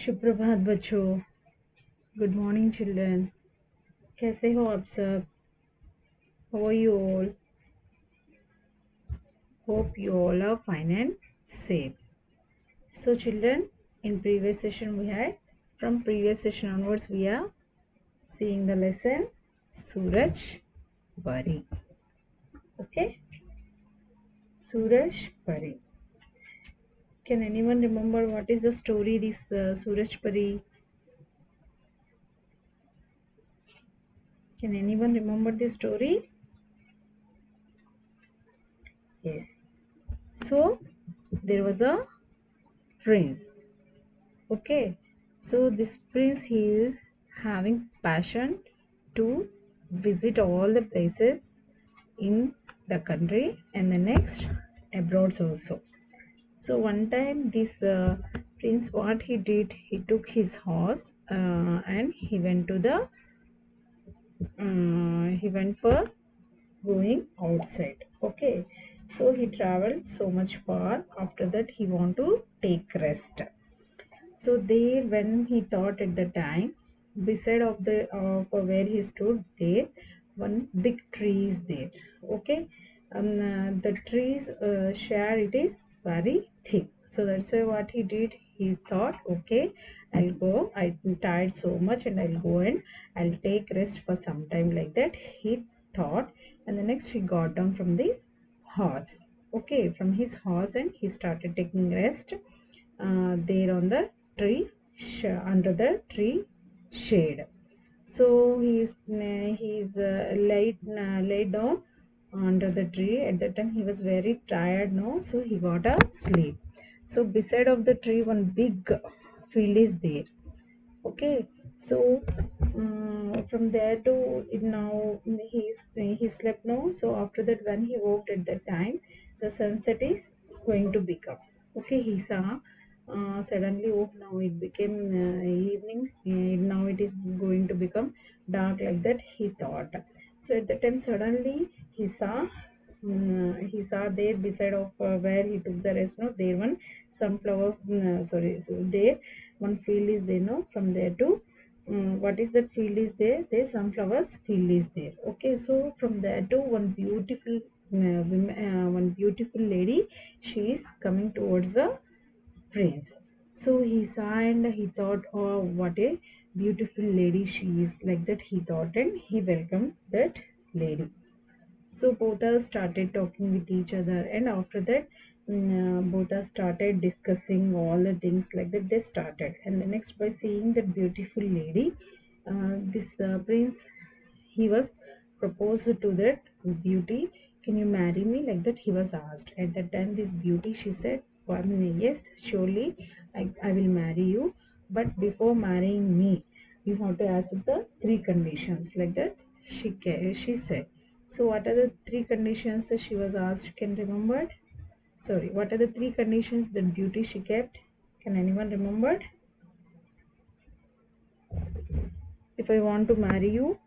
सुप्रभात बच्चों। Good morning children. कैसे हो आप सब? How are you all? Hope you all are fine and safe. So children, in previous session from previous session onwards we are seeing the lesson Suraj Pari. Okay, Suraj Pari. Can anyone remember what is the story this Suraj Pari? Can anyone remember this story? Yes. So there was a prince. Okay, so this prince, he is having passion to visit all the places in the country and the next abroad also. So one time this prince, what he did, he took his horse and he went for going outside. Okay, so he traveled so much far. After that he want to take rest. So there, when he thought at the time, beside of the where he stood, there one big tree is there. Okay, and the tree's share, it is very thick. So that's why what he did, he thought, okay, I'll go. I'm tired so much, and I'll go and I'll take rest for some time, like that. He thought, and the next he got down from this horse. Okay, from his horse, and he started taking rest there on the tree under the tree shade. So he's laid down under the tree. At that time he was very tired, no, so he got a sleep. So beside of the tree one big field is there. Okay, so from there to now he slept, no. So after that, when he woke at that time, the sunset is going to become. Okay, he saw suddenly, oh, now it became evening. Now it is going to become dark, like that he thought. So at that time suddenly he saw there beside of where he took the rest, no, there one sunflower, sorry, so there one field is there, no. From there to what is that field is there? There sunflowers field is there. Okay, so from there to one beautiful lady, she is coming towards the prince. So he saw and he thought, oh, what a beautiful lady she is, like that he thought, and he welcomed that lady. So both are started talking with each other, and after that, both are started discussing all the things, like that they started. And the next, by seeing that beautiful lady, this prince, he was proposed to that beauty. Can you marry me? Like that he was asked. At that time, this beauty, she said, yes, surely I will marry you. But before marrying me, you have to accept the three conditions, like that she said. So what are the three conditions that she was asked? Can remember? Sorry, what are the three conditions that beauty she kept? Can anyone remember? If I want to marry you,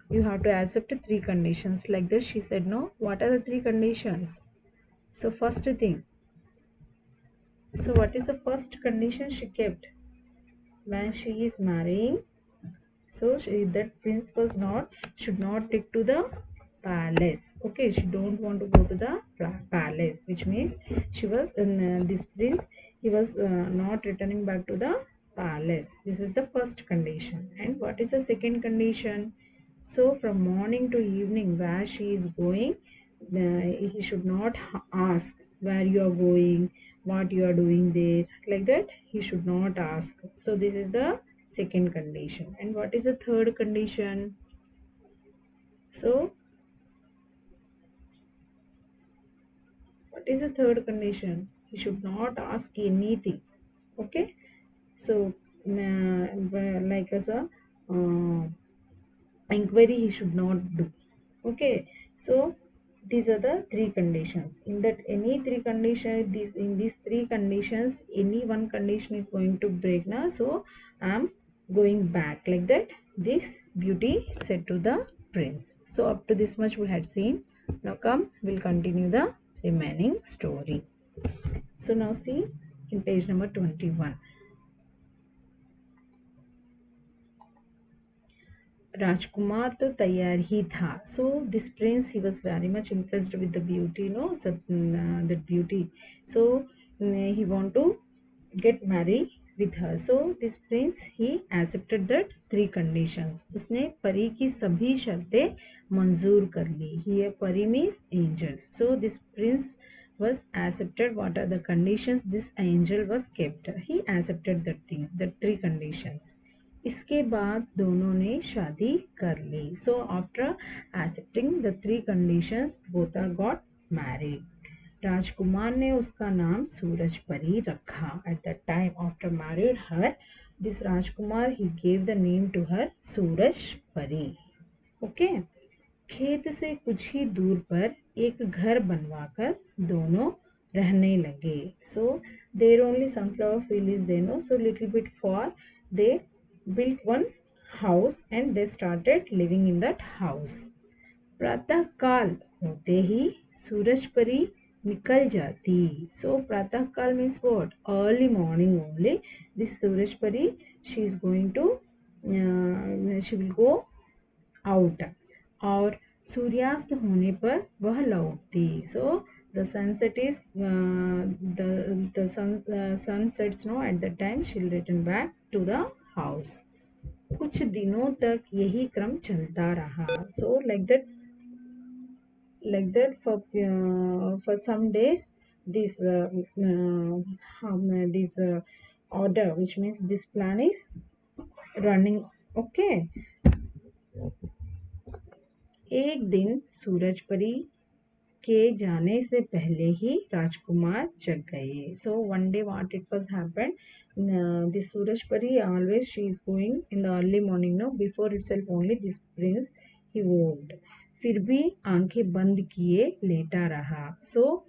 you have to accept three conditions, like this she said, no. What are the three conditions? So first thing, so what is the first condition she kept when she is marrying? So that prince was not should not take to the palace. Okay, she don't want to go to the palace, which means she was in this prince, he was not returning back to the palace. This is the first condition. And what is the second condition? So from morning to evening, where she is going, he should not ask where you are going, what you are doing there, like that he should not ask. So this is the second condition. And what is the third condition? So what is the third condition? He should not ask anything. Okay, so like as a uh, inquiry he should not do. Okay, so these are the three conditions. In that any three condition, these three conditions, any one condition is going to break now, so I'm going back, like that this beauty said to the prince. So up to this much we had seen. Now come, we'll continue the remaining story. So now see in page number 21. राजकुमार तो तैयार ही था. So this prince, he was very much impressed with the beauty, that beauty. So he want to get married with her. So this prince, he accepted that three conditions. उसने परी की सभी शर्तें मंजूर कर ली. Here परी means angel. So this prince was accepted what are the conditions this angel was kept. He accepted that things, that three conditions. इसके बाद दोनों ने शादी कर ली. So after accepting the three conditions, both are got married. राजकुमार ने उसका नाम सूरज परी रखा. At the time after married her, this Rajkumar, he gave the name to her सूरज परी. Okay. खेत से कुछ ही दूर पर एक घर बनवाकर दोनों रहने लगे. So there only sunflower field is there, no? So little bit far they built one house and they started living in that house. प्रातः काल होते ही सूरज परी निकल जाती. So प्रातः काल means what? Early morning only. This सूरज परी, she is going to she will go out. और सूर्यास्त होने पर वह लौटती. So the sunset is the sun sets, no, at the time she will return back to the house. कुछ दिनों तक यही क्रम चलता रहा. So like that for some days this this order, which means this plan is running. Okay. एक दिन सूरज परी के जाने से पहले ही राजकुमार जग गए. So one day what it was happened, this Suraj Pari, always she is going in the early morning, no, before itself only this prince he woke. फिर भी आंखें बंद किए लेटा रहा. So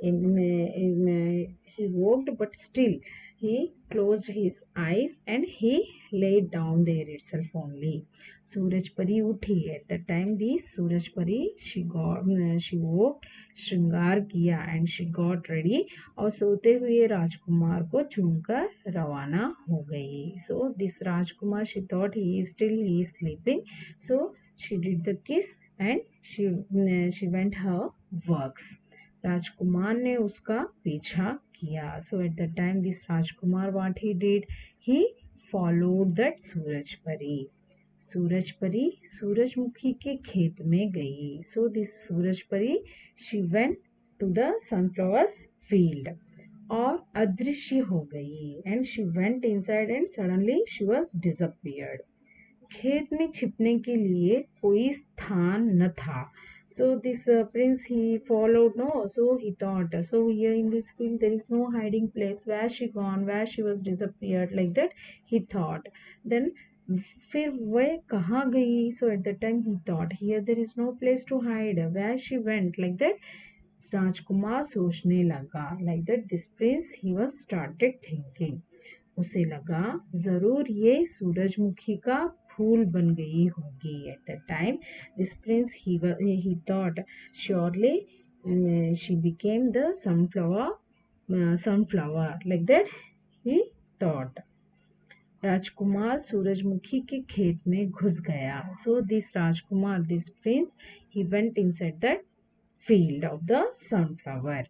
he woke, but still he closed his eyes and he lay down there itself only. सूरज परी उठी. At the time this सूरज परी, she woke, श्रृंगार किया and she got ready, और सोते हुए राजकुमार को चूमकर रवाना हो गई. So this Rajkumar, she thought he is sleeping, so she did the kiss and she went her works. राजकुमार ने उसका पीछा किया. So at the time this Rajkumar, what he did, he followed that सूरज परी. सूरज परी सूरजमुखी के खेत में गई. So this सूरज परी, she went to the sunflowers field और अदृश्य हो गई. And she went inside and suddenly she was disappeared. खेत में छिपने के लिए कोई स्थान न था. So this prince, he followed, no, so he thought, so here in this field there is no hiding place. Where she gone, where she was disappeared, like that he thought. Then फिर वह कहाँ गई? So at the time he thought, here there is no place to hide. Where she went, like that राजकुमार सोचने लगा. Like that this prince, he was started thinking. उसे लगा जरूर ये सूरजमुखी का फूल बन गई होगी. At that time this prince, he thought, surely she became the sunflower, like that he thought. राजकुमार सूरजमुखी के खेत में घुस गया. So this Rajkumar, this prince, he went inside that field of the sunflower.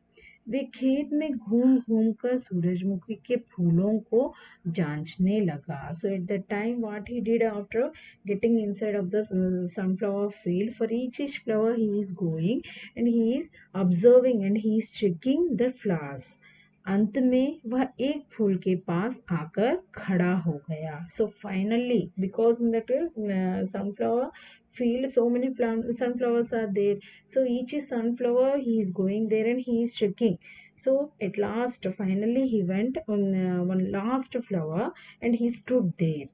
वे खेत में घूम घूम कर सूरजमुखी के फूलों को जांचने लगा. So at that time what he did, after getting inside of the sunflower field, for each flower he is going and he is observing and he is checking the flowers. अंत में वह एक फूल के पास आकर खड़ा हो गया. So finally, because in that sunflower field so many sunflowers are there, so each sunflower he is going there and he is checking. So at last finally he went on one last flower and he stood there.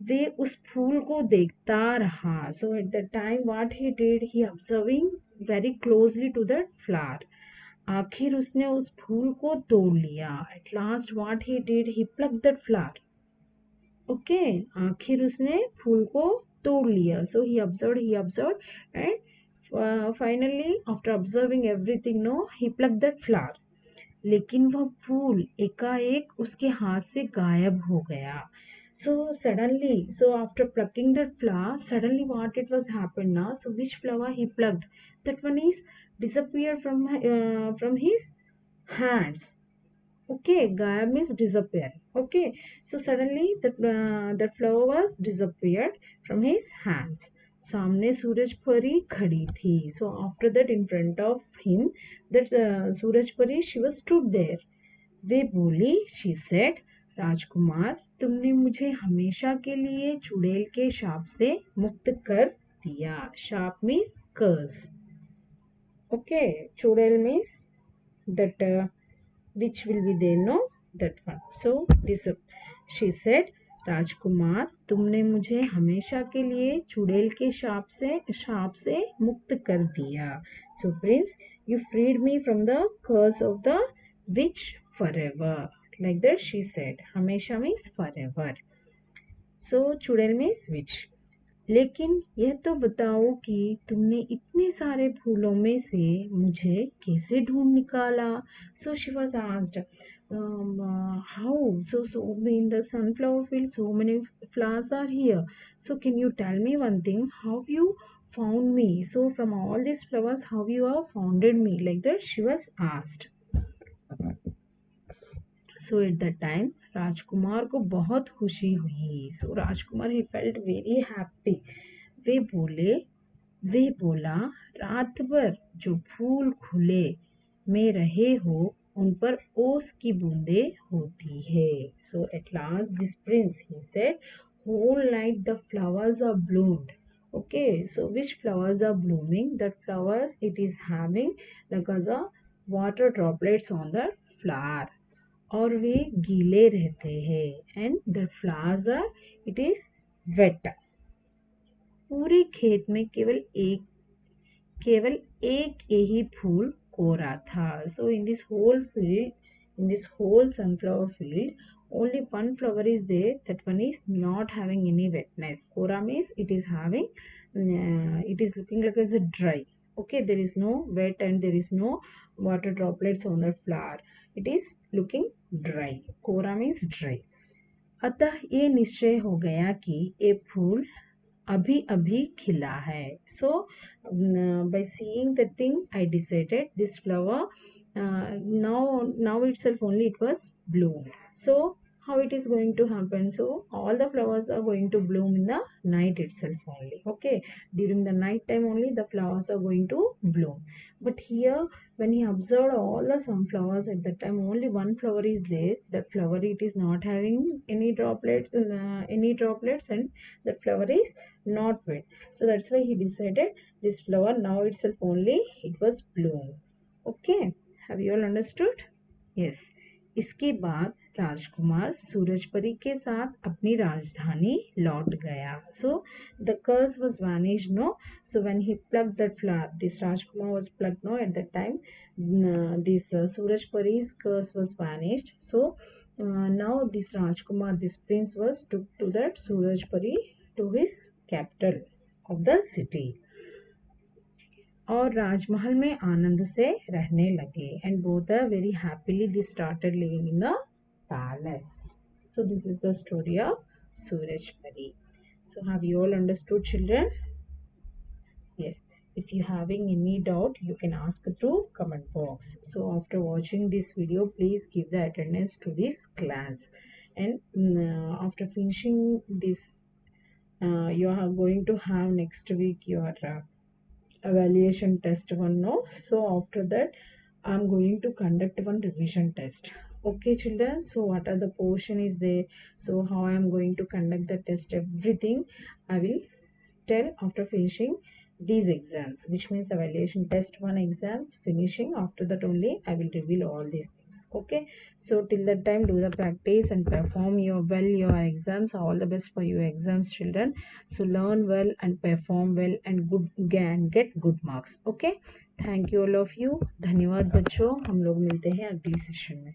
वे उस फूल को देखता रहा. So at that time what he did, he observing very closely to that flower. आखिर उसने उस फूल को तोड़ लिया. At last what he did, he plucked that flower. Okay, आखिर उसने फूल को तोड़ लिया. So he observed and finally after observing everything, no, he plucked that flower. लेकिन वह फूल एकाएक उसके हाथ से गायब हो गया. So suddenly, so after plucking that flower, suddenly what it was happened now? So which flower he plucked? That one is disappeared from his hands. Okay, gaya means disappear. Okay, so suddenly that flower was disappeared from his hands. सामने सूरज परी खड़ी थी. So after that, in front of him, that सूरज परी, she was stood there. वे बोली, she said, राजकुमार, तुमने मुझे हमेशा के लिए चुड़ैल के शाप से मुक्त कर दिया. शाप means curse. Okay, चुड़ैल means that which will be there, no, that one. So this she said, राजकुमार, तुमने मुझे हमेशा के लिए चुड़ैल के शाप से मुक्त कर दिया. So prince, you freed me from the curse of the witch forever. Like that she said. हमेशा means forever. So चुड़ैल means witch. लेकिन यह तो बताओ कि तुमने इतने सारे फूलों में से मुझे कैसे ढूंढ निकाला. So she was asked, how? So in the sunflower field, so many flowers are here. So can you tell me one thing? How you found me? So from all these flowers, how you have founded me? Like that, she was asked. So at that time, राजकुमार को बहुत खुशी हुई. So Rajkumar he felt very happy. वे बोला, रात भर जो फूल खुले में रहे हो उन पर ओस की बूंदे होती है. So at last this prince, he said, whole night the flowers are bloomed. Okay, so which flowers are blooming? That flowers, it is having like as a water droplets on the flower. और वे गीले रहते हैं. And the flowers are, it is wet. पूरे खेत में केवल एक यही फूल कोरा था. So in this whole sunflower field, only one flower is there. That one is not having any wetness. Kora means it is having, it is looking like as a dry. Okay, there is no wet and there is no water droplets on the flower. It is looking dry. Kora means dry. अतः ये निश्चय हो गया कि ये फूल अभी अभी खिला है. So by seeing the thing, I decided this flower now itself only it was bloomed. So how it is going to happen? So all the flowers are going to bloom in the night itself only. Okay, during the night time only the flowers are going to bloom. But here, when he observed all the sunflowers, at that time only one flower is there. That flower, it is not having any droplets, and that flower is not wet. So that's why he decided this flower now itself only it was bloom. Okay, have you all understood? Yes. इसके बाद राजकुमार सूरजपरी के साथ अपनी राजधानी लौट गया. So the curse was vanished, no? So when he plucked that flower, this Rajkumar was plucked, no? At that time, this Surajpari's curse was vanished. So now this Rajkumar, this prince, was took to that Surajpari to his capital of the city. और राजमहल में आनंद से रहने लगे. And both are very happily they started living in the palace. So this is the story of Surajpari. So have you all understood children? Yes. If you having any doubt, you can ask through comment box. So after watching this video, please give the attendance to this class. And after finishing this, you are going to have next week your evaluation test one, no? So after that, I'm going to conduct one revision test. Okay children, so what are the portion is there, so how I am going to conduct the test, everything I will tell after finishing these exams, which means evaluation test 1 exams finishing. After that only I will reveal all these things. Okay, so till that time, do the practice and perform your exams. All the best for your exams children. So learn well and perform well and get good marks. Okay, thank you all of you. धन्यवाद बच्चों, हम लोग मिलते हैं अगली session में.